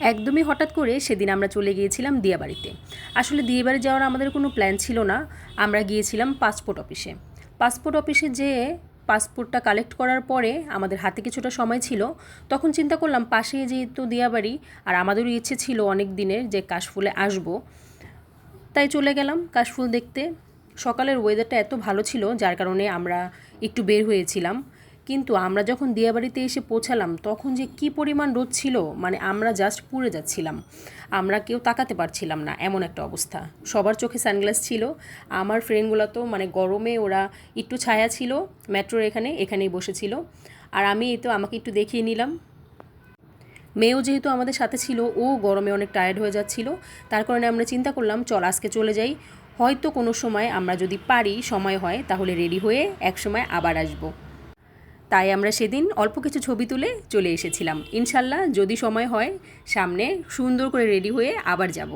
একদমই হঠাৎ করে সেদিন আমরা চলে গিয়েছিলাম দিয়াবাড়িতে। আসলে দিয়াবাড়ি যাওয়ার আমাদের কোনো প্ল্যান ছিল না। আমরা গিয়েছিলাম পাসপোর্ট অফিসে। পাসপোর্ট অফিসে যেয়ে পাসপোর্টটা কালেক্ট করার পরে আমাদের হাতে কিছুটা সময় ছিল। তখন চিন্তা করলাম পাশে যেহেতু দিয়াবাড়ি, আর আমাদেরও ইচ্ছে ছিল অনেক দিনের যে কাশফুলে আসবো, তাই চলে গেলাম কাশফুল দেখতে। সকালের ওয়েদারটা এত ভালো ছিল যার কারণে আমরা একটু বের হয়েছিলাম। কিন্তু আমরা যখন দিয়াবাড়িতে এসে পৌঁছালাম তখন যে কি পরিমাণ রোদ ছিল, মানে আমরা জাস্ট পুড়ে যাচ্ছিলাম। আমরা কেউ তাকাতে পারছিলাম না, এমন একটা অবস্থা। সবার চোখে সানগ্লাস ছিল। আমার ফ্রেন্ডগুলো তো মানে গরমে ওরা একটু ছায়া ছিল মেট্রোর এখানেই বসেছিল। আর আমি এই তো আমাকে একটু দেখিয়ে নিলাম। মেয়েও যেহেতু আমাদের সাথে ছিল, ও গরমে অনেক টায়ার্ড হয়ে যাচ্ছিল। তার কারণে আমরা চিন্তা করলাম চল আজকে চলে যাই, হয়তো কোনো সময় আমরা যদি পারি সময় হয় তাহলে রেডি হয়ে এক সময় আবার আসব। তাই আমরা সেদিন অল্প কিছু ছবি তুলে চলে এসেছিলাম। ইনশাল্লাহ যদি সময় হয় সামনে সুন্দর করে রেডি হয়ে আবার যাব।